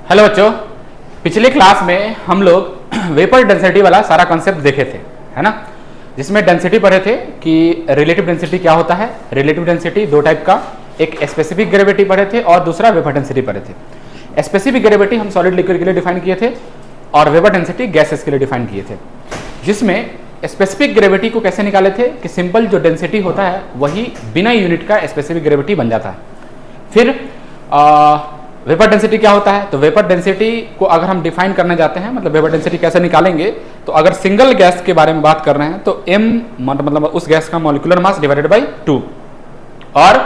Hello बच्चों, पिछले class में हम लोग वेपर डेंसिटी वाला सारा कॉन्सेप्ट देखे थे, है ना। जिसमें डेंसिटी पढ़े थे कि रिलेटिव डेंसिटी क्या होता है। रिलेटिव डेंसिटी दो टाइप का, एक स्पेसिफिक ग्रेविटी पढ़े थे और दूसरा वेपर डेंसिटी पढ़े थे। स्पेसिफिक ग्रेविटी हम सॉलिड लिक्विड के लिए डिफाइन किए थे और वेपर डेंसिटी गैसेस के लिए डिफाइन किए थे। जिसमें स्पेसिफिक ग्रेविटी को कैसे निकाले थे कि सिंपल जो डेंसिटी होता है वही बिना यूनिट का स्पेसिफिक ग्रेविटी बन जाता है। फिर वेपर डेंसिटी क्या होता है, तो वेपर डेंसिटी को अगर हम डिफाइन करने जाते हैं, मतलब वेपर डेंसिटी कैसे निकालेंगे, तो अगर सिंगल गैस के बारे में बात कर रहे हैं तो m मतलब उस गैस का मॉलिक्यूलर मास डिवाइडेड बाई 2, और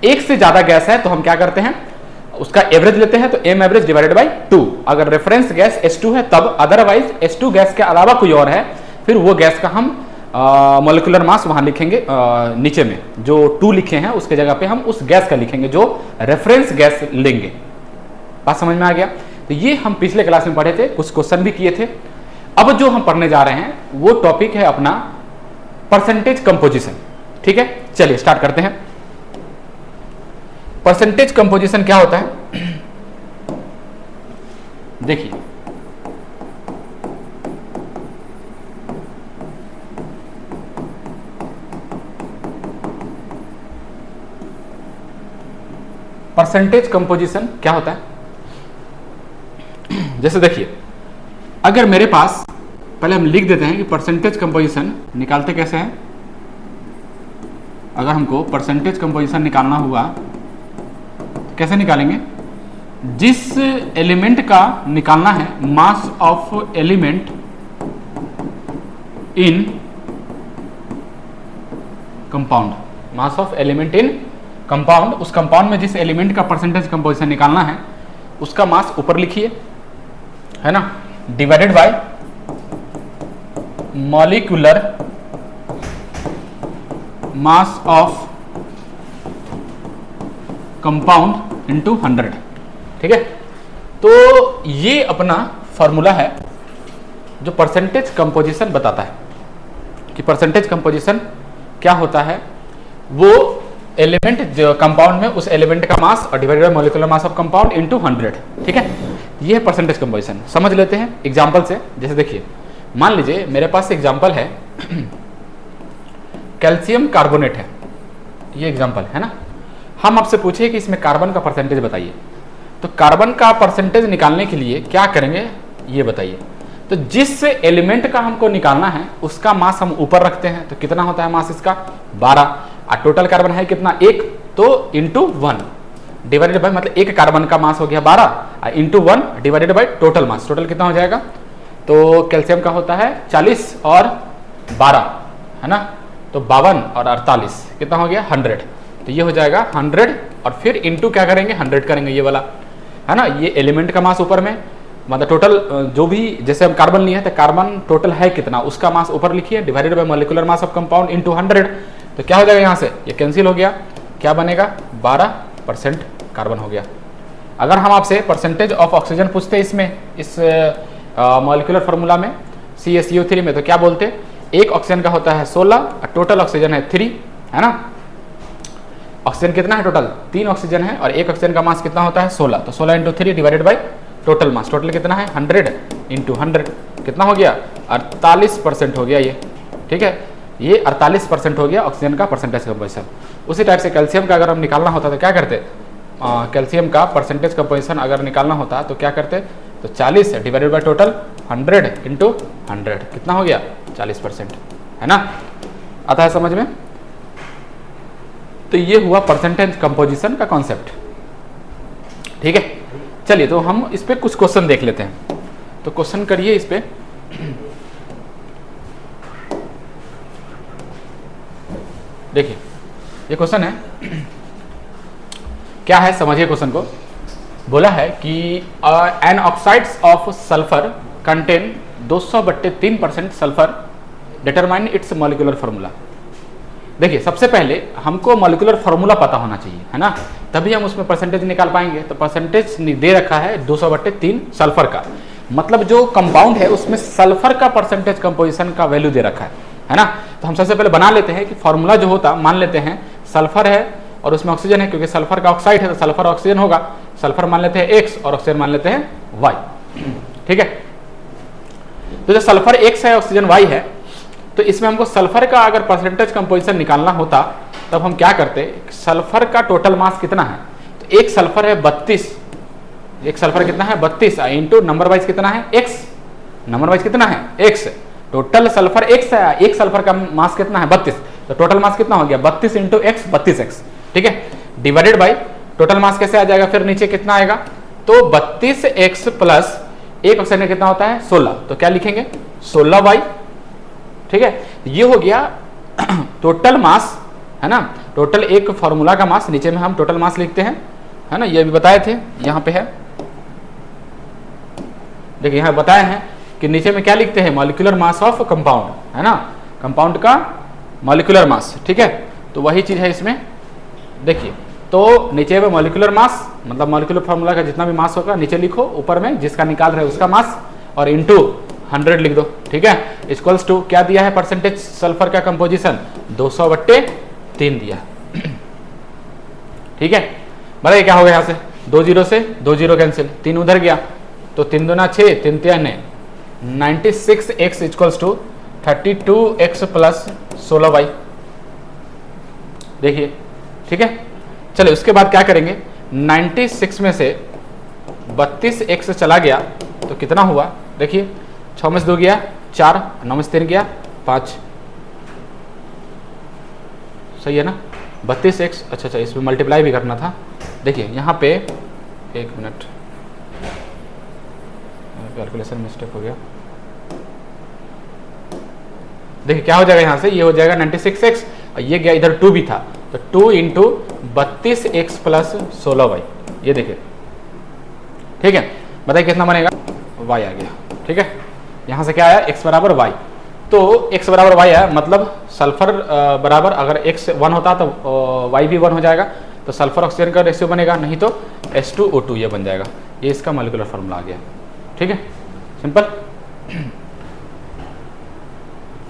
एक से ज्यादा गैस है तो हम क्या करते हैं, उसका एवरेज लेते हैं, तो m एवरेज डिवाइडेड बाई 2। अगर रेफरेंस गैस H2 है तब, अदरवाइज H2 गैस के अलावा कोई और है फिर वो गैस का हम मॉलिक्यूलर मास वहां लिखेंगे, नीचे में जो 2 लिखे हैं उसके जगह पे हम उस गैस का लिखेंगे जो रेफरेंस गैस लेंगे। बात समझ में आ गया। तो ये हम पिछले क्लास में पढ़े थे, कुछ क्वेश्चन भी किए थे। अब जो हम पढ़ने जा रहे हैं वो टॉपिक है अपना परसेंटेज कंपोजिशन। ठीक है, चलिए स्टार्ट करते हैं। परसेंटेज कंपोजिशन क्या होता है, देखिए परसेंटेज कंपोजिशन क्या होता है। जैसे देखिए, अगर मेरे पास, पहले हम लिख देते हैं कि परसेंटेज कंपोजिशन निकालते कैसे हैं। अगर हमको परसेंटेज कंपोजिशन निकालना हुआ तो कैसे निकालेंगे, जिस एलिमेंट का निकालना है mass of element in compound, mass of element in compound, उस कंपाउंड में जिस एलिमेंट का परसेंटेज कंपोजिशन निकालना है उसका मास ऊपर लिखिए, है ना, divided by molecular mass of compound into 100। ठीक है, तो ये अपना फॉर्मूला है जो परसेंटेज कंपोजिशन बताता है कि परसेंटेज कंपोजिशन क्या होता है। वो एलिमेंट जो कंपाउंड में, उस एलिमेंट का मास और divided by molecular mass of compound into 100। ठीक है, ये है परसेंटेज कंपोजिशन। समझ लेते हैं एग्जांपल से। जैसे देखिए, मान लीजिए मेरे पास एग्जांपल है कैल्शियम कार्बोनेट है, ये एग्जांपल है ना। हम आपसे पूछे कि इसमें कार्बन का परसेंटेज बताइए, तो कार्बन का परसेंटेज निकालने के लिए क्या करेंगे ये बताइए। तो जिस एलिमेंट का हमको निकालना है उसका मास हम ऊपर रखते हैं, तो कितना होता है मास इसका 12, और टोटल कार्बन है कितना 1, तो इंटू 1 डिवाइडेड बाय, मतलब एक कार्बन का मास हो गया 12 into 1 divided by total mass. Total कितना हो जाएगा, तो कैल्शियम का होता है 40 और 12, है ना, तो 52 और 48 कितना हो गया 100। तो ये हो जाएगा 100, और फिर इंटू क्या करेंगे 100 करेंगे, ये वाला है ना। ये एलिमेंट का मास ऊपर में, मतलब टोटल जो भी, जैसे हम कार्बन लिए हैं तो कार्बन टोटल है कितना उसका मास ऊपर लिखिए, divided by molecular mass of compound into 100। तो क्या हो जाएगा, यहाँ से ये कैंसिल हो गया, क्या बनेगा 12% कार्बन हो गया। अगर हम आपसे परसेंटेज ऑफ ऑक्सीजन पूछते इसमें, इस मॉलिक्यूलर फार्मूला में CaCO3 में, तो क्या बोलते, एक ऑक्सीजन का होता है 16 और टोटल ऑक्सीजन है 3, है ना। ऑक्सीजन कितना है टोटल, 3 ऑक्सीजन है और एक ऑक्सीजन का मास कितना होता है 16, तो 16 into 3 divided by total mass. Total कितना है 100 इंटू 100 कितना हो गया 48% हो गया ये। ठीक है, ये 48% हो गया ऑक्सीजन का परसेंटेज कंपोजिशन। उसी टाइप से कैल्शियम का अगर हम निकालना होता तो क्या करते, कैल्शियम का परसेंटेज कंपोजिशन अगर निकालना होता तो क्या करते, तो 40 डिवाइडेड बाय टोटल 100 इंटू 100 कितना हो गया 40%, है ना। आता है समझ में। तो ये हुआ परसेंटेज कंपोजिशन का कॉन्सेप्ट। ठीक है, चलिए तो हम इस पे कुछ क्वेश्चन देख लेते हैं। तो क्वेश्चन करिए इस पे। देखिए ये क्वेश्चन है, क्या है समझिए क्वेश्चन को। बोला है कि an oxides of sulphur contain 200/3% sulphur, determine its molecular formula. देखिए सबसे पहले हमको मॉलिक्यूलर फार्मूला पता होना चाहिए, है ना, तभी हम उसमें परसेंटेज निकाल पाएंगे। तो परसेंटेज दे रखा है 200/3 सल्फर का, मतलब जो कंपाउंड है उसमें सल्फर का परसेंटेज कंपोजिशन का वैल्यू दे रखा है ना। तो हम सबसे पहले बना लेते हैं कि फॉर्मूला जो होता, मान लेते हैं सल्फर है और उसमें ऑक्सीजन है, क्योंकि सल्फर का ऑक्साइड है तो सल्फर ऑक्सीजन होगा। सल्फर मान लेते हैं X और ऑक्सीजन मान लेते हैं Y। ठीक है, तो जो सल्फर X है ऑक्सीजन Y है, तो इसमें हमको सल्फर का अगर परसेंटेज कंपोजिशन निकालना होता तब हम क्या करते, सल्फर का टोटल मास कितना है, तो एक सल्फर है 32, एक सल्फर कितना है 32 इंटू नंबर वाइज कितना है X, नंबर वाइज कितना है X, टोटल सल्फर X है, एक सल्फर का मास कितना है 32, तो टोटल मास कितना हो गया 32 इंटू X 32X। ठीक है, डिवाइडेड बाई टोटल मास कैसे आ जाएगा, फिर नीचे कितना आएगा, तो 32X प्लस एक ऑक्सीजन में कितना होता है 16, तो क्या लिखेंगे 16Y। ठीक है, ये हो गया टोटल मास, है ना, टोटल एक फॉर्मूला का मास, नीचे में हम टोटल मास लिखते हैं, है ना, ये भी बताए थे, यहाँ पे है, देखिए यहाँ बताए हैं कि नीचे में क्या लिखते हैं, मॉलिक्यूलर मास ऑफ कंपाउंड, है ना, कंपाउंड का मॉलिक्यूलर मास। ठीक है, तो वही चीज है इसमें, देखिए, तो नीचे में मॉलिक्यूलर मास मतलब मॉलिक्यूलर फार्मूला का जितना भी मास होगा नीचे लिखो, ऊपर में जिसका निकाल रहे उसका मास और इनटू 100 लिख दो। ठीक है, इक्वल्स टू क्या दिया है परसेंटेज सल्फर का कंपोजिशन 200/3 दिया। ठीक है, बताइए क्या हो गया, यहाँ से 2 0 से 2 0 कैंसिल, 3 उधर गया तो 3 दूना 6, 3 3 96X equals to 32X plus 16Y। देखिए, ठीक है, चलिए उसके बाद क्या करेंगे, 96 में से 32X चला गया तो कितना हुआ, देखिए 6 में से 2 गया 4, 9 में से 3 गया 5, सही है ना, 32X। अच्छा, इसमें मल्टीप्लाई भी करना था, देखिए यहाँ पे 1 मिनट कैलकुलेशन मिस्टेक हो गया, देखिए क्या हो जाएगा, यहाँ से ये हो जाएगा 96X और ये गया इधर 2 भी था, तो 2 इंटू 32X प्लस 16Y, ये देखिए। ठीक है, बताइए कितना बनेगा, Y आ गया। ठीक है, यहाँ से क्या आया X बराबर Y, तो X बराबर Y आया, मतलब सल्फर बराबर अगर X 1 होता तो Y भी 1 हो जाएगा, तो सल्फर ऑक्सीजन का रेशियो बनेगा, नहीं तो H2O2 ये बन जाएगा, ये इसका मॉलिक्यूलर फार्मूला आ गया। ठीक है, सिंपल।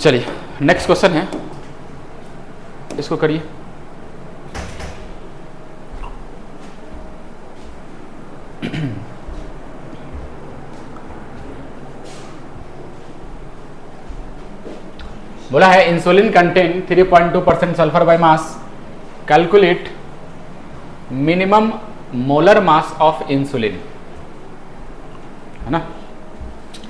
चलिए नेक्स्ट क्वेश्चन है, इसको करिए। बोला है insulin contain 3.2% sulphur by mass, calculate minimum molar mass of insulin, है ना।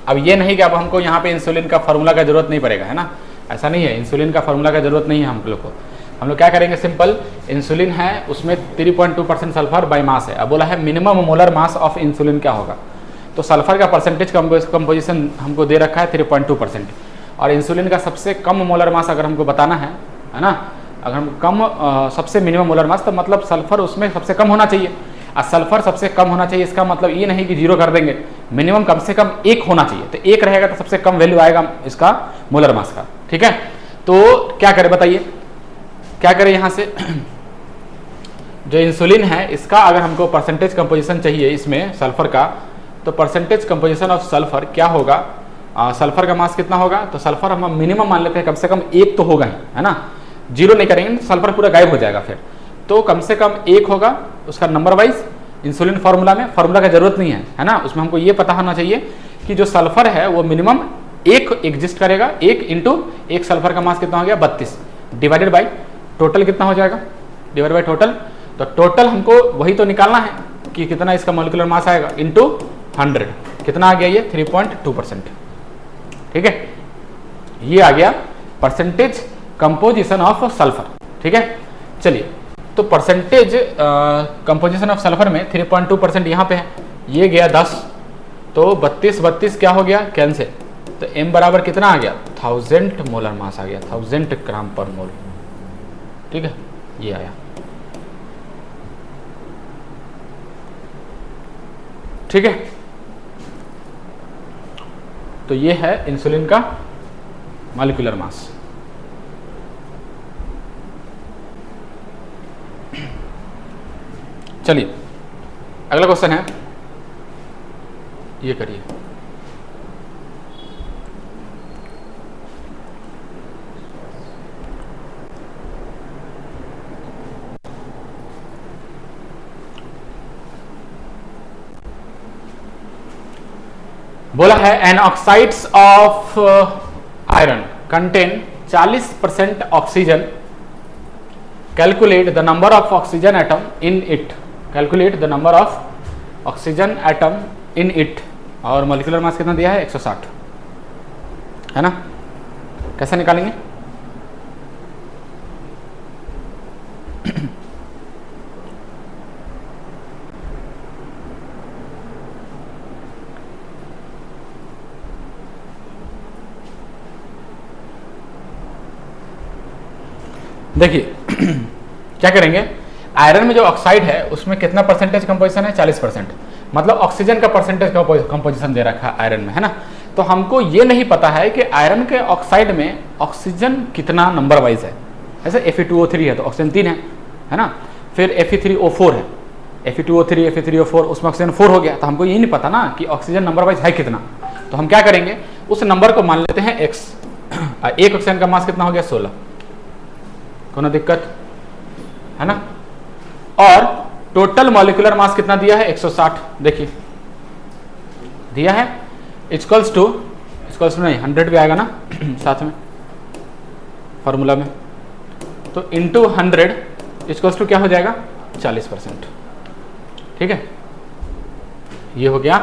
अब ये नहीं कि अब हमको यहाँ पे इंसुलिन का फार्मूला का जरूरत नहीं पड़ेगा, है ना, ऐसा नहीं है, इंसुलिन का फार्मूला का जरूरत नहीं है हम लोग को। हम लोग क्या करेंगे, सिंपल इंसुलिन है उसमें 3.2% सल्फर बाय मास है, अब बोला है minimum molar mass of insulin क्या होगा, तो सल्फर का परसेंटेज कंपोजिशन हमको दे रखा है 3.2%, और इंसुलिन का सबसे कम मोलर मास अगर हमको बताना है ना, अगर हम कम सबसे मिनिमम मोलर मास, तो मतलब सल्फर उसमें सबसे कम होना चाहिए, और सल्फर सबसे कम होना चाहिए, इसका मतलब ये नहीं कि 0 कर देंगे, मिनिमम कम से कम 1 होना चाहिए, तो 1 रहेगा तो सबसे कम वैल्यू आएगा इसका मोलर मास का। ठीक है, तो क्या करें बताइए, क्या करें, यहाँ से जो इंसुलिन है इसका अगर हमको परसेंटेज कंपोजिशन चाहिए इसमें सल्फर का, तो परसेंटेज कंपोजिशन ऑफ सल्फर क्या होगा, सल्फर का मास कितना होगा, तो सल्फर हम मिनिमम मान लेते हैं, कम से कम 1 तो होगा ही, है ना, 0 नहीं करेंगे सल्फर पूरा गायब हो जाएगा फिर, तो कम से कम 1 होगा उसका नंबर वाइज। इंसुलिन फार्मूला में फार्मूला का जरूरत नहीं है ना, उसमें हमको ये पता होना चाहिए कि जो सल्फर है वो मिनिमम 1 एग्जिस्ट करेगा, 1 इंटू 1 सल्फर का मास कितना हो गया 32, डिवाइडेड बाई टोटल कितना हो जाएगा, डिवाइड बाई टोटल, तो टोटल हमको वही तो निकालना है कि कितना इसका मॉलिक्यूलर मास आएगा, इंटू 100, कितना आ गया ये 3.2%। ठीक है, ये आ गया परसेंटेज कंपोजिशन ऑफ सल्फर। ठीक है, चलिए, तो परसेंटेज कंपोजिशन ऑफ सल्फर में 3.2% यहाँ पे है, ये गया 10, तो 32 क्या हो गया कैंसिल, तो m बराबर कितना आ गया 1000 मोलर मास आ गया, 1000 ग्राम पर मोल। ठीक है, ये आया। ठीक है, तो ये है इंसुलिन का मॉलिक्यूलर मास। चलिए अगला क्वेश्चन है, ये करिए। बोला है an oxides of iron contain 40% oxygen, calculate the number of oxygen atom in it, calculate the number of oxygen atom in it, और मॉलिक्यूलर मास कितना दिया है 160, है ना। कैसे निकालेंगे? देखिए क्या करेंगे, आयरन में जो ऑक्साइड है उसमें कितना परसेंटेज कंपोजिशन है 40%, मतलब ऑक्सीजन का परसेंटेज कंपोजिशन दे रखा है आयरन में, है ना। तो हमको ये नहीं पता है कि आयरन के ऑक्साइड में ऑक्सीजन कितना नंबर वाइज है। ऐसे Fe2O3 है तो ऑक्सीजन 3 है ना, फिर Fe3O4 है, Fe2O3 Fe3O4 उसमें ऑक्सीजन 4 हो गया, तो हमको ये नहीं पता ना कि ऑक्सीजन नंबर वाइज है कितना। तो हम क्या करेंगे, उस नंबर को मान लेते हैं x। एक ऑक्सीजन का मास कितना हो गया 16, कोनो दिक्कत है ना। और टोटल मॉलिक्यूलर मास कितना दिया है 160, देखिए दिया है, इक्वल्स टू नहीं 100 भी आएगा ना साथ में फॉर्मूला में, तो इंटू 100 इक्वल्स टू क्या हो जाएगा 40%। ठीक है, ये हो गया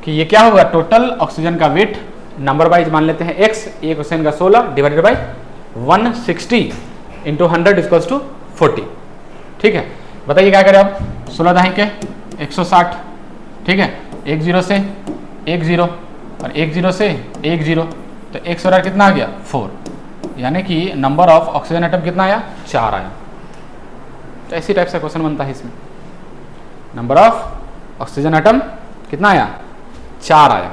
कि ये क्या होगा, टोटल ऑक्सीजन का वेट नंबर वाइज मान लेते हैं x, एक ऑक्सीजन का 16 divided by 160 into 100 equals to 40। ठीक है, बताइए क्या करें अब, 16 दाएं के 160, ठीक है, 1 0 से 1 0 और 1 0 से 1 0, तो 1 और कितना आ गया 4, यानी कि नंबर ऑफ ऑक्सीजन एटम कितना आया 4 आया। तो ऐसी टाइप से क्वेश्चन बनता है इसमें, नंबर ऑफ ऑक्सीजन एटम कितना आया 4 आया।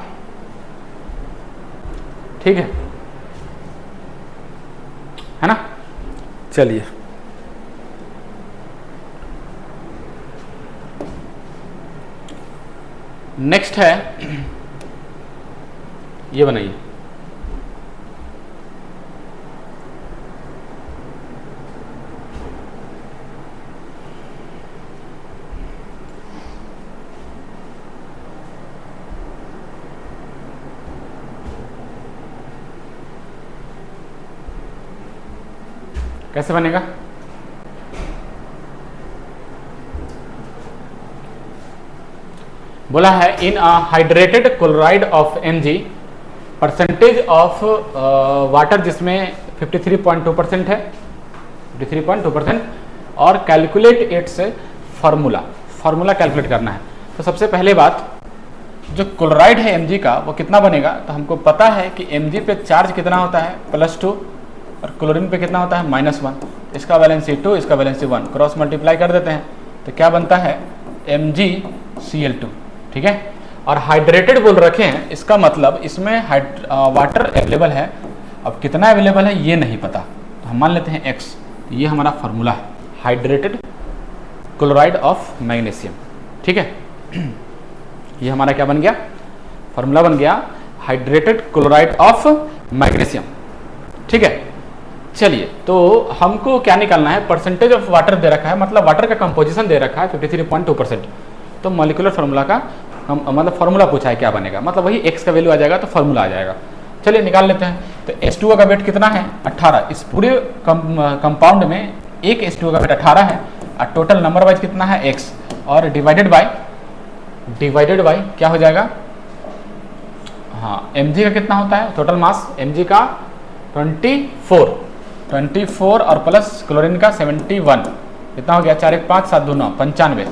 ठीक है ना। चलिए नेक्स्ट है, ये बनाइए, कैसे बनेगा, बोला है in hydrated chloride of Mg percentage of water जिसमें 53.2% है, 53.2%, और कैलकुलेट इट्स फार्मूला कैलकुलेट करना है। तो सबसे पहले बात, जो क्लोराइड है Mg का वो कितना बनेगा, तो हमको पता है कि Mg पे चार्ज कितना होता है +2 और क्लोरीन पे कितना होता है -1, इसका वैलेंसी 2 इसका वैलेंसी 1, क्रॉस मल्टीप्लाई कर देते हैं तो क्या बनता है MgCl2। ठीक है, और हाइड्रेटेड बोल रखे हैं, इसका मतलब इसमें वाटर अवेलेबल है, अब कितना अवेलेबल है ये नहीं पता, तो हम मान लेते हैं x। ये हमारा फार्मूला है, हाइड्रेटेड क्लोराइड ऑफ मैग्नीशियम। ठीक है, ये हमारा क्या बन गया, फार्मूला बन गया हाइड्रेटेड क्लोराइड ऑफ मैग्नीशियम। ठीक है, चलिए तो हमको क्या निकालना है, परसेंटेज ऑफ वाटर दे रखा है, मतलब वाटर का कंपोजिशन दे रखा है 53.2%, तो मॉलिक्यूलर फार्मूला का मतलब फार्मूला पूछा है क्या बनेगा, मतलब वही x का वैल्यू आ जाएगा तो फार्मूला आ जाएगा। चलिए निकाल लेते हैं। तो H2O का वेट कितना है 18, इस पूरे कंपाउंड में एक H2O का वेट 18 है, और टोटल नंबर वाइज कितना है x, और डिवाइडेड बाय क्या हो जाएगा, हाँ Mg का कितना होता है टोटल मास, Mg का 24 और प्लस क्लोरीन का 71, कितना हो गया 4 1 5 7 2 9 95,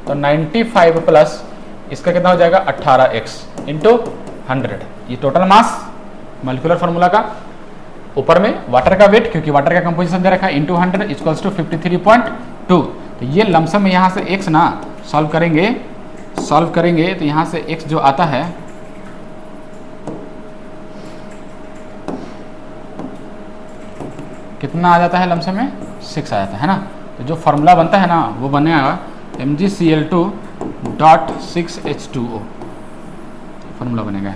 तो 95 प्लस इसका कितना हो जाएगा 18x इंटू 100, ये टोटल मास मॉलिक्यूलर फार्मूला का। ऊपर में वाटर का वेट, क्योंकि वाटर का कंपोजिशन दे रखा है, इंटू 100 इक्वल्स टू 53.2। तो ये लमसम में यहाँ से x ना सॉल्व करेंगे तो यहाँ से x जो आता है कितना आ जाता है, लमसम में 6 आ जाता है ना। तो जो फार्मूला बनता है ना वो बनेगा MgCl2.6H2O, फार्मूला बनेगा।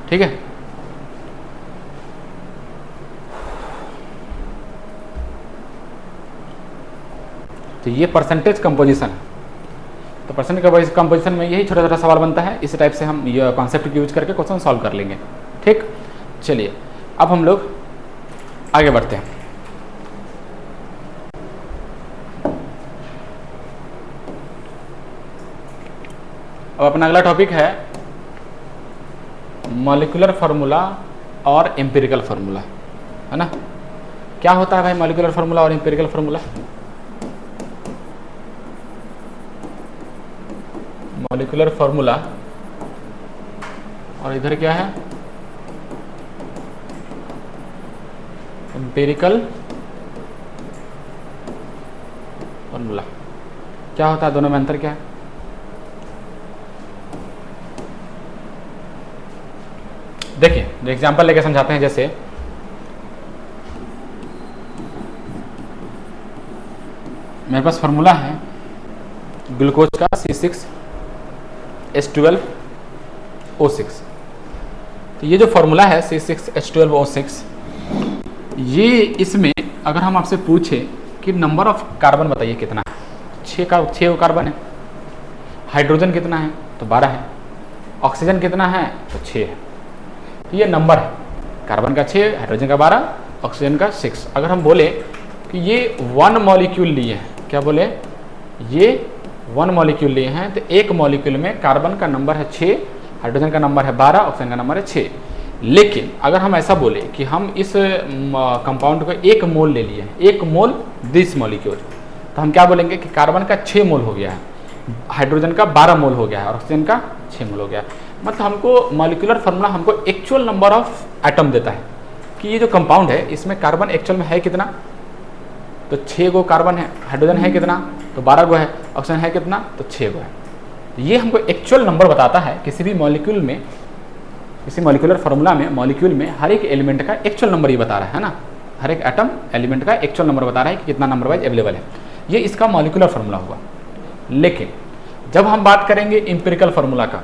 ठीक है, तो ये परसेंटेज कंपोजिशन है। तो परसेंट कंपोजिशन में यही छोटा छोटा सवाल बनता है, इस टाइप से हम ये कॉन्सेप्ट यूज करके क्वेश्चन सॉल्व कर लेंगे। ठीक, चलिए अब हम लोग आगे बढ़ते हैं। अब अपना अगला टॉपिक है मॉलिक्यूलर फार्मूला और एम्पिरिकल फार्मूला, है ना। क्या होता है भाई मॉलिक्यूलर फार्मूला और एम्पिरिकल फार्मूला? मॉलिक्यूलर फार्मूला और इधर क्या है एम्पिरिकल फार्मूला। क्या होता है, दोनों में अंतर क्या है? देखिए जो एग्जांपल लेके समझाते हैं, जैसे मेरे पास फार्मूला है ग्लूकोज का C6H12O6। तो ये जो फार्मूला है C6H12O6, ये इसमें अगर हम आपसे पूछे कि नंबर ऑफ कार्बन बताइए कितना है, 6 कार्बन है। हाइड्रोजन कितना है, तो 12 है। ऑक्सीजन कितना है, तो 6 है। तो ये नंबर है, कार्बन का 6, हाइड्रोजन का 12, ऑक्सीजन का 6। अगर हम बोले कि ये 1 मॉलिक्यूल लिए हैं, क्या बोले, ये 1 मॉलिक्यूल लिए हैं, तो एक मॉलिक्यूल में कार्बन का नंबर है 6, हाइड्रोजन का नंबर है 12, ऑक्सीजन का नंबर है 6। लेकिन अगर हम ऐसा बोले कि हम इस कंपाउंड को 1 मोल ले लिए, 1 मोल दिस मॉलिक्यूल, तो हम क्या बोलेंगे कि कार्बन का 6 मोल हो गया है, हाइड्रोजन का 12 मोल हो गया है और ऑक्सीजन का 6 मोल हो गया है। मतलब हमको मॉलिक्यूलर फार्मूला हमको एक्चुअल नंबर ऑफ एटम देता है कि ये जो कंपाउंड है इसमें कार्बन एक्चुअल में है कितना, तो 6 गो कार्बन है। हाइड्रोजन है कितना, तो 12 गो है। ऑक्सीजन है कितना, तो 6 गो है। ये हमको एक्चुअल नंबर बताता है किसी भी मॉलिक्यूल में, किसी मॉलिक्यूलर फार्मूला में, मॉलिक्यूल में हर एक एलिमेंट का एक्चुअल नंबर ये बता रहा है ना, हर एक एटम एलिमेंट का एक्चुअल नंबर बता रहा है कि कितना नंबर वाइज अवेलेबल है। ये इसका मॉलिक्यूलर फार्मूला हुआ। लेकिन जब हम बात करेंगे एम्पिरिकल फार्मूला का,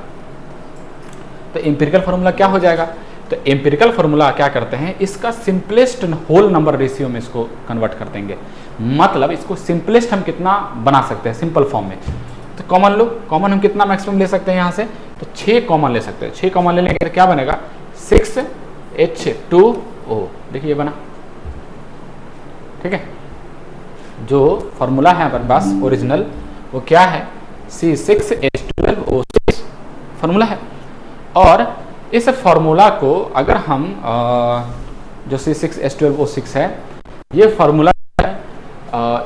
तो एम्पिरिकल फार्मूला क्या हो जाएगा, तो एम्पिरिकल फार्मूला क्या करते हैं, इसका सिंपलेस्ट होल नंबर रेशियो में इसको कन्वर्ट कर देंगे। मतलब इसको सिंपलेस्ट हम कितना बना सकते हैं, सिंपल फॉर्म में। तो कॉमन लो, कॉमन हम कितना मैक्सिमम ले सकते हैं यहाँ से, तो 6 कॉमन ले सकते हैं। 6 कॉमन लेने के क्या बनेगा, 6H2O। देखिए ये बना, ठीक है। जो फार्मूला है हमारे पास ओरिजिनल, वो क्या है, C6H12O6 फार्मूला है। और इस फार्मूला को अगर हम जो C6H12O6 है, ये फार्मूला है,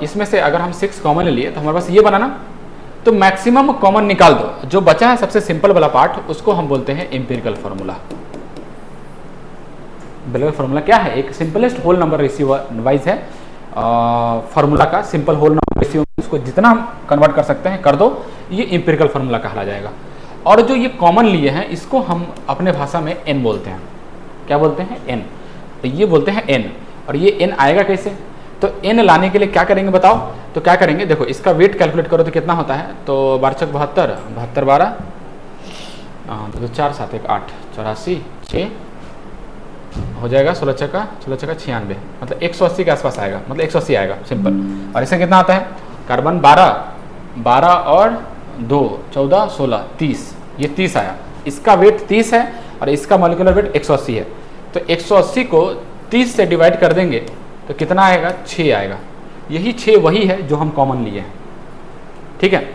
इसमें से अगर हम 6 कॉमन ले लिए तो हमारे पास ये बना ना, तो मैक्सिमम कॉमन निकाल दो, जो बचा है सबसे सिंपल वाला पार्ट, उसको हम बोलते हैं एम्पिरिकल फार्मूला। एम्पिरिकल फार्मूला क्या है, एक simplest whole number ratio wise है फार्मूला का, सिंपल होल नंबर रेशियो, उसको जितना हम कन्वर्ट कर सकते हैं कर दो, ये एम्पिरिकल फार्मूला कहला जाएगा। और जो ये कॉमन लिए हैं इसको हम अपने भाषा में n बोलते हैं। क्या बोलते हैं, n। तो ये बोलते हैं n, और ये n आएगा कैसे, तो n लाने के लिए क्या करेंगे बताओ, तो क्या करेंगे, देखो इसका वेट कैलकुलेट करो तो कितना होता है, तो 12 72, 72 12, तो 4 7 1 8, 84 6 हो जाएगा, 16 छक्का 96, मतलब 180 के आसपास आएगा, मतलब 180 आएगा सिंपल। और इसमें कितना आता है, कार्बन 12 और 2 14 16 30, ये 30 आया। इसका वेट 30 है और इसका मॉलिक्यूलर वेट 180 है। तो 180 को 30 से डिवाइड कर देंगे तो कितना आएगा, 6 आएगा। यही 6 वही है जो हम कॉमन लिए हैं, ठीक है।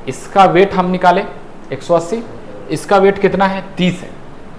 इसका वेट हम निकाले 180, इसका वेट कितना है, 30 है।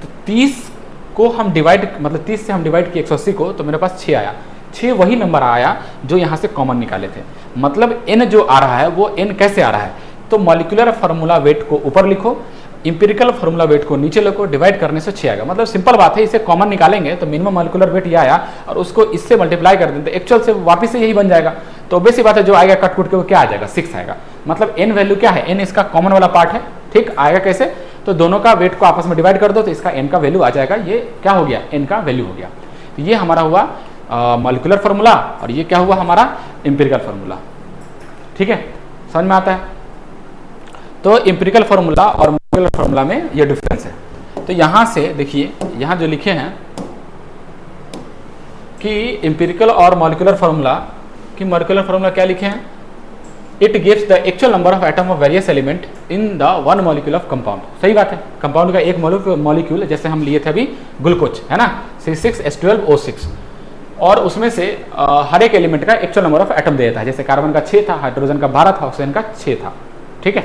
तो 30 को हम डिवाइड, मतलब 30 से हम डिवाइड किए 180 को, तो मेरे पास 6 आया। 6 वही नंबर आया जो यहाँ से कॉमन निकाले थे। मतलब n जो आ रहा है वो n कैसे आ रहा है, तो मॉलिक्यूलर फार्मूला वेट को ऊपर लिखो, इंपेरिकल फार्मूला वेट को नीचे लिखो, डिवाइड करने से 6 आएगा। मतलब सिंपल बात है, इसे कॉमन निकालेंगे तो मिनिमम मॉलिक्यूलर वेट ये आया, और उसको इससे मल्टीप्लाई कर देंगे तो एक्चुअल से वापस से यही बन जाएगा। तो बेसिक बात है, जो आएगा कट कुट के वो क्या आ जाएगा, 6 आएगा। मतलब n वैल्यू क्या है, n इसका कॉमन वाला पार्ट है, ठीक। आएगा कैसे, तो दोनों का वेट को आपस में डिवाइड कर दो तो इसका n का वैल्यू आ जाएगा। ये क्या हो गया, n का वैल्यू हो गया। तो ये हमारा हुआ मॉलिक्यूलर फार्मूला, और ये क्या हुआ हमारा एम्पिरिकल फार्मूला, ठीक है। समझ में आता है। तो एम्पिरिकल फार्मूला और मॉलिक्यूलर फार्मूला में ये डिफरेंस है। तो यहां से देखिए, यहां जो लिखे हैं कि एम्पिरिकल और मॉलिक्यूलर फार्मूला, कि मॉलिक्यूलर फार्मूला क्या लिखे हैं, it gives the actual number of atom of various element in the one molecule of compound. सही बात है, कंपाउंड का एक मॉलिक्यूल जैसे हम लिए थे अभी ग्लूकोज है ना, C6H12O6, और उसमें से हर एक एलिमेंट का एक्चुअल नंबर ऑफ एटम दे देता है। जैसे कार्बन का 6 था, हाइड्रोजन का 12 था, ऑक्सीजन का 6 था। ठीक है,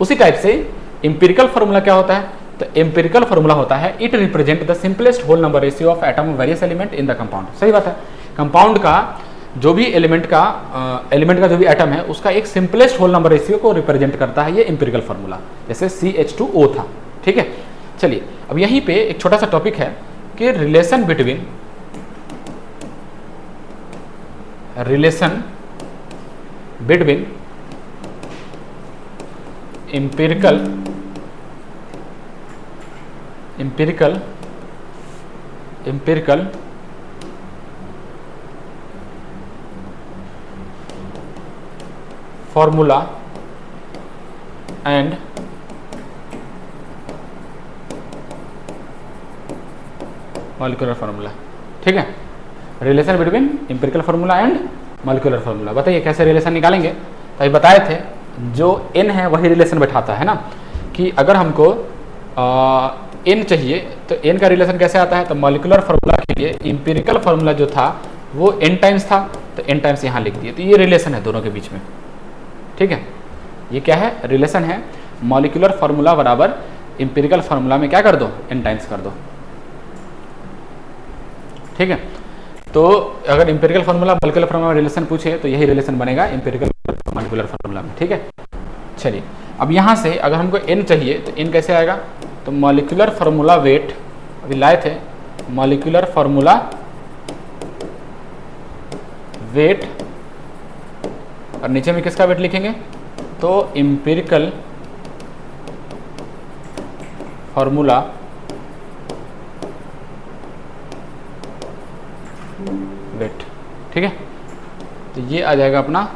उसी टाइप से इंपिरिकल फार्मूला क्या होता है? तो एम्पिरिकल फार्मूला होता है it represent the simplest whole number ratio of atom of various element in the compound. सही बात है, कंपाउंड का जो भी एलिमेंट का जो भी एटम है उसका एक सिंपलेस्ट होल नंबर रेशियो को रिप्रेजेंट करता है ये एम्पिरिकल फार्मूला, जैसे CH2O था। ठीक है, चलिए अब यहीं पे एक छोटा सा टॉपिक है कि relation between empirical formula and molecular formula. ठीक है, relation between empirical formula and molecular formula. बताइए कैसे रिलेशन निकालेंगे? तो अभी बताए थे जो n है वही रिलेशन बैठाता है ना, कि अगर हमको n चाहिए तो n का रिलेशन कैसे आता है? तो मॉलिक्यूलर फार्मूला के लिए एम्पिरिकल फार्मूला जो था वो n टाइम्स था, तो n टाइम्स यहाँ लिख दिए। तो ये रिलेशन है दोनों के बीच में। ठीक है, ये क्या है? रिलेशन है। मॉलिक्यूलर फार्मूला बराबर एम्पिरिकल फार्मूला में क्या कर दो? n टाइम्स कर दो। ठीक है, तो अगर empirical formula molecular formula relation पूछे तो यही रिलेशन बनेगा एम्पिरिकल मॉलिक्यूलर फार्मूला में। ठीक है, चलिए अब यहाँ से अगर हमको n चाहिए तो n कैसे आएगा? तो मॉलिक्यूलर फार्मूला वेट अभी लाए थे, मॉलिक्यूलर फार्मूला वेट, और नीचे में किसका वेट लिखेंगे? तो एम्पिरिकल फार्मूला वेट। ठीक है, तो ये आ जाएगा अपना,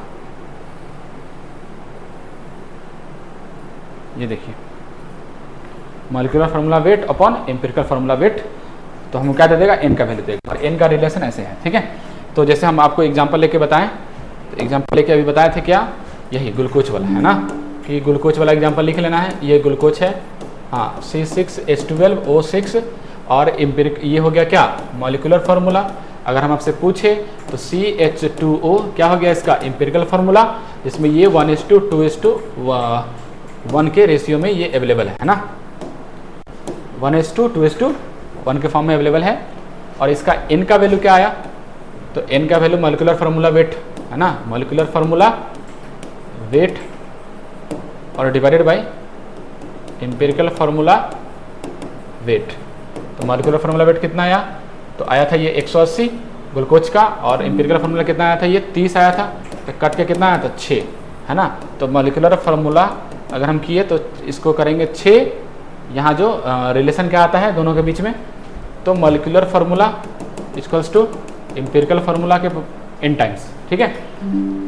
ये देखिए molecular formula weight upon empirical formula wait, तो हमको क्या दे देगा? n का वैल्यू देगा, और n का रिलेशन ऐसे है। ठीक है, तो जैसे हम आपको एग्जांपल लेके बताएं, तो एग्जांपल लेके अभी बताए थे क्या? यही ग्लूकोज वाला है ना, कि ग्लूकोज वाला एग्जांपल लिख लेना है। ये ग्लूकोज है, हाँ, C6H12O6, और एम्पिरिक ये हो गया क्या? Molecular formula. अगर हम आपसे पूछे तो CH2O क्या हो गया इसका? एम्पिरिकल फार्मूला, जिसमें ये 1:2:1 के रेशियो में ये अवेलेबल है ना, 1:2:1 के फॉर्म में अवेलेबल है। और इसका n का वैल्यू क्या आया? तो n का वैल्यू मॉलिक्यूलर फार्मूला वेट है ना, मॉलिक्यूलर फार्मूला वेट और divided by empirical formula wait. तो मॉलिक्यूलर फार्मूला वेट कितना आया? तो आया था ये 180 ग्लूकोज का, और एम्पिरिकल फार्मूला कितना आया था? ये 30 आया था, तो कट के कितना आया था? 6 है ना। तो मॉलिक्यूलर फार्मूला अगर हम किए तो इसको करेंगे 6, यहाँ जो रिलेशन क्या आता है दोनों के बीच में? तो molecular formula equals to empirical formula के n टाइम्स। ठीक है,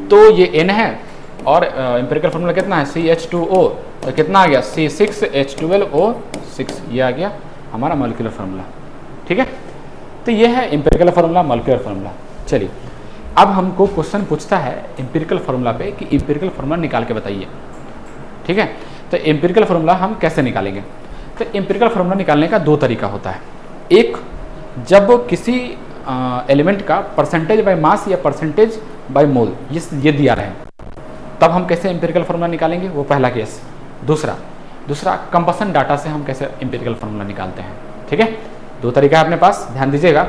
तो ये n है, और एम्पिरिकल फार्मूला कितना है? CH2O, तो कितना आ गया? C6H12O6, ये आ गया हमारा मॉलिक्यूलर फार्मूला। ठीक है, तो ये है एम्पिरिकल फार्मूला, मॉलिक्यूलर फार्मूला। चलिए अब हमको क्वेश्चन पूछता है एम्पिरिकल फार्मूला पे कि एम्पिरिकल फार्मूला निकाल के बताइए। ठीक है, तो एम्पिरिकल फार्मूला हम कैसे निकालेंगे? तो एम्पिरिकल फार्मूला निकालने का 2 तरीका होता है। एक, जब किसी एलिमेंट का परसेंटेज बाय मास या परसेंटेज बाय मोल ये दिया रहे, तब हम कैसे एम्पिरिकल फार्मूला निकालेंगे, वो पहला केस। दूसरा कंबसन डाटा से हम कैसे एम्पिरिकल फार्मूला निकालते हैं। ठीक है, 2 तरीका है अपने पास, ध्यान दीजिएगा।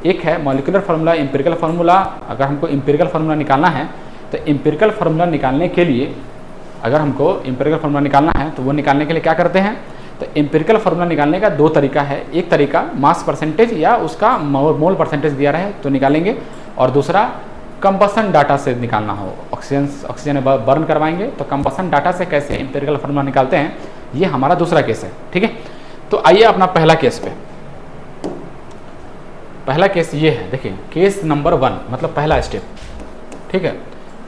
एक है मॉलिक्यूलर फार्मूला, एम्पिरिकल फार्मूला। अगर हमको एम्पिरिकल फार्मूला निकालना है तो एम्पिरिकल फार्मूला निकालने के लिए, अगर हमको एम्पिरिकल फार्मूला निकालना है तो वो निकालने के लिए क्या करते हैं? तो एम्पिरिकल फार्मूला निकालने का 2 तरीका है। एक तरीका मास परसेंटेज या उसका मोल परसेंटेज दिया रहे तो निकालेंगे, और दूसरा कंबसन डाटा से निकालना हो, ऑक्सीजन बर्न करवाएंगे तो कंबसन डाटा से कैसे एम्पिरिकल फार्मूला निकालते हैं, ये हमारा दूसरा केस है। ठीक है, तो आइए अपना पहला केस पे। पहला केस ये है, देखिए केस नंबर 1, मतलब पहला स्टेप। ठीक है,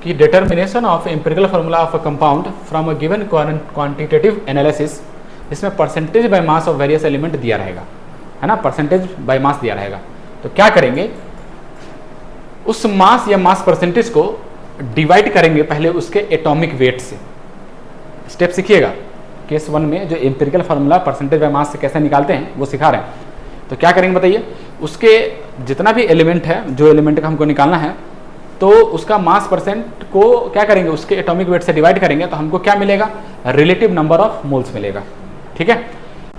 कि determination of empirical formula of a compound from a given quantitative analysis, इसमें percentage by mass of various element दिया रहेगा, है ना, परसेंटेज बाय मास दिया रहेगा। तो क्या करेंगे, उस मास या मास परसेंटेज को डिवाइड करेंगे पहले उसके एटॉमिक वेट से। स्टेप सीखिएगा, केस 1 में जो एम्पिरिकल फार्मूला परसेंटेज बाय मास से कैसे निकालते हैं वो सिखा रहे हैं। तो क्या करेंगे बताइए, उसके जितना भी एलिमेंट है, जो एलिमेंट का हमको निकालना है, तो उसका मास परसेंट को क्या करेंगे, उसके एटॉमिक वेट से डिवाइड करेंगे तो हमको क्या मिलेगा, रिलेटिव नंबर ऑफ मोल्स मिलेगा। ठीक है,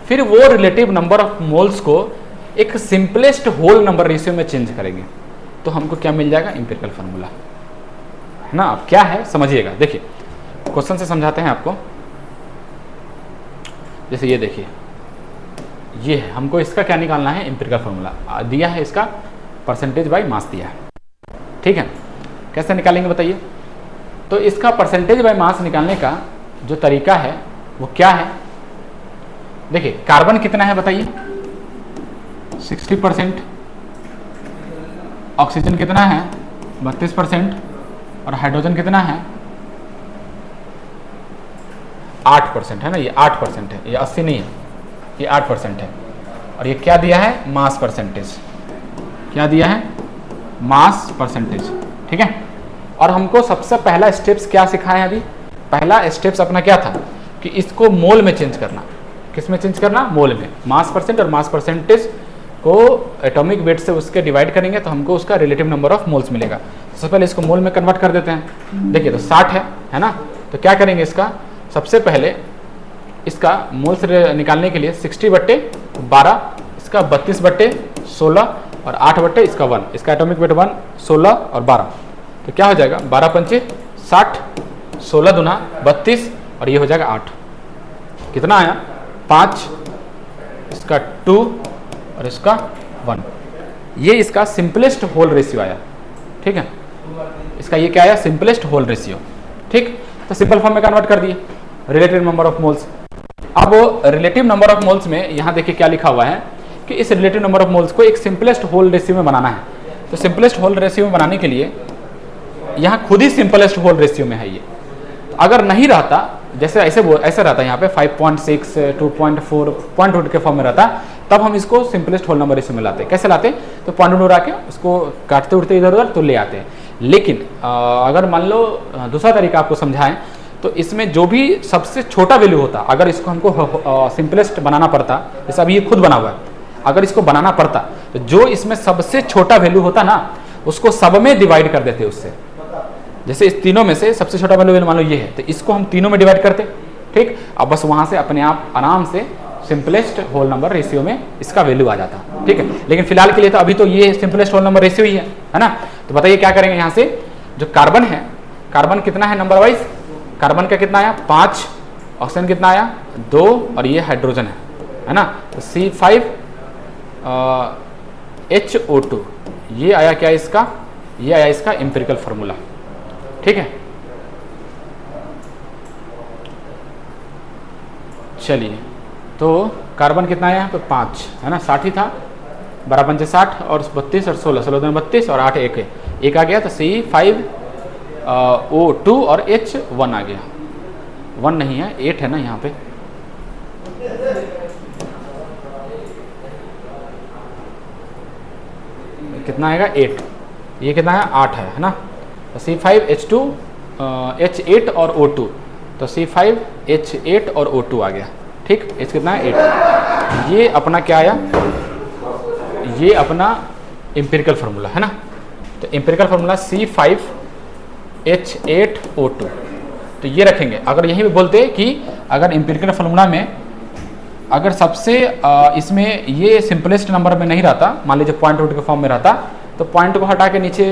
फिर वो रिलेटिव नंबर ऑफ मोल्स को एक सिंपलेस्ट होल नंबर रेशियो में चेंज करेंगे तो हमको क्या मिल जाएगा, एम्पिरिकल फार्मूला, है ना। अब क्या है समझिएगा, देखिए क्वेश्चन से समझाते हैं आपको। जैसे ये देखिए, ये है, हमको इसका क्या निकालना है, एम्पिरिकल फार्मूला दिया है, इसका परसेंटेज बाय मास दिया है। ठीक है, कैसे निकालेंगे बताइए। तो इसका परसेंटेज बाय मास निकालने का जो तरीका है वो क्या है, देखिए कार्बन कितना है बताइए, 60%, ऑक्सीजन कितना है 32%, और हाइड्रोजन कितना है 8% है ना, ये 8% है, ये 80 नहीं है, ये 8% है। और ये क्या दिया है, मास परसेंटेज, क्या दिया है, मास परसेंटेज। ठीक है, और हमको सबसे पहला स्टेप्स क्या सिखाया है अभी, पहला स्टेप्स अपना क्या था कि इसको मोल में चेंज करना। किस में चेंज करना, मोल में। मास परसेंट और मास परसेंटेज को एटॉमिक वेट से उसके डिवाइड करेंगे तो हमको उसका रिलेटिव नंबर ऑफ मोल्स मिलेगा। सबसे पहले इसको मोल में कन्वर्ट कर देते हैं। देखिए तो 60 है ना, तो क्या करेंगे, इसका सबसे पहले इसका मोल्स निकालने के लिए 60/12, इसका 32/16 और 8/, इसका 1, इसका एटॉमिक वेट 1, 16 और 12, तो क्या हो जाएगा 12 पंचे 60, 16 दूना 32 और ये हो जाएगा 8। कितना आया 5, इसका 2 और इसका 1। ये इसका सिंपलेस्ट होल रेशियो आया। ठीक है, इसका ये क्या आया, सिंपलेस्ट होल रेशियो। ठीक, तो सिंपल फॉर्म में कन्वर्ट कर दिए, रिलेटिव नंबर ऑफ मोल्स। अब रिलेटिव नंबर ऑफ मोल्स में यहाँ देखिए क्या लिखा हुआ है कि इस रिलेटिव नंबर ऑफ मोल्स को एक सिंपलेस्ट होल रेशियो में बनाना है। तो सिंपलेस्ट होल रेशियो में बनाने के लिए यहाँ खुद ही सिंपलेस्ट होल रेशियो में है ये। तो अगर नहीं रहता, जैसे ऐसे रहता है यहाँ पे 5.6, 2.4, 0.2 के फॉर्म में रहता, तब हम इसको सिंपलेस्ट होल नंबर रेशियो में लाते। कैसे लाते, तो 0.2 रख के उसको काटते उड़ते इधर उधर तो ले आते हैं। लेकिन अगर मान लो दूसरा तरीका आपको समझाएं, तो इसमें जो भी सबसे छोटा वैल्यू होता, अगर इसको हमको सिंपलेस्ट बनाना पड़ता, जैसे अभी ये खुद बना हुआ है, अगर इसको बनाना पड़ता तो जो इसमें सबसे छोटा वैल्यू होता ना, उसको सब में डिवाइड कर देते उससे। जैसे इस तीनों में से सबसे छोटा वैल्यू मान लो ये है, तो इसको हम तीनों में डिवाइड करते। ठीक, अब बस वहां से अपने आप आराम से सिंपलेस्ट होल नंबर रेशियो में इसका वैल्यू आ जाता। ठीक है, लेकिन फिलहाल के लिए तो अभी तो ये सिंपलेस्ट होल नंबर रेशियो ही है ना। तो बताइए क्या करेंगे, यहाँ से जो कार्बन है, कार्बन कितना है नंबर वाइज, कार्बन का कितना आया 5, ऑक्सीजन कितना आया 2 और ये हाइड्रोजन है ना, तो C5H2O, ये आया क्या इसका, ये आया इसका एम्पिरिकल फार्मूला। ठीक है, चलिए तो कार्बन कितना आया यहाँ पे 5 है ना, 60 ही था, 12 पंचे 60 और 32 और 16, 16 32 और 8 एक आ गया, तो C5O2 और H1 आ गया। 1 नहीं है, 8 है ना यहाँ पे, कितना आएगा 8, ये कितना है 8 है ना, तो C5H2 H8 और O2, तो C5H8 और O2 आ गया। ठीक, H कितना है 8, ये अपना क्या आया, ये अपना एम्पिरिकल फार्मूला है ना। तो एम्पिरिकल फार्मूला C5H8O2, तो ये रखेंगे। अगर यहीं पे बोलते कि अगर एम्पिरिकल फार्मूला में अगर सबसे इसमें ये सिंपलेस्ट नंबर में नहीं रहता, मान लीजिए 0.2 के फॉर्म में रहता, तो पॉइंट को हटा के नीचे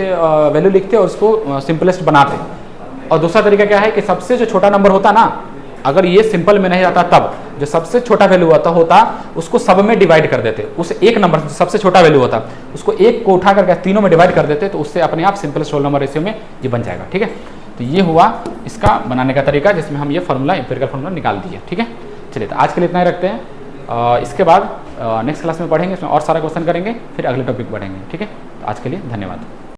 वैल्यू लिखते और उसको सिंपलेस्ट बनाते। और दूसरा तरीका क्या है कि सबसे जो छोटा नंबर होता ना, अगर ये सिंपल में नहीं आता, तब जो सबसे छोटा वैल्यू होता उसको सब में डिवाइड कर देते। उस एक नंबर सबसे छोटा वैल्यू होता उसको एक को उठा करके तीनों में डिवाइड कर देते, तो उससे अपने आप सिंपलेस्ट होल नंबर रेशियो में ये बन जाएगा। ठीक है, तो ये हुआ इसका बनाने का तरीका, जिसमें हम ये फार्मूला एम्पिरिकल फार्मूला निकाल दिए। ठीक है, चलिए तो आज के लिए इतना ही रखते हैं। इसके बाद नेक्स्ट क्लास में पढ़ेंगे, इसमें और सारा क्वेश्चन करेंगे, फिर अगले टॉपिक बढ़ेंगे। ठीक है, तो आज के लिए धन्यवाद।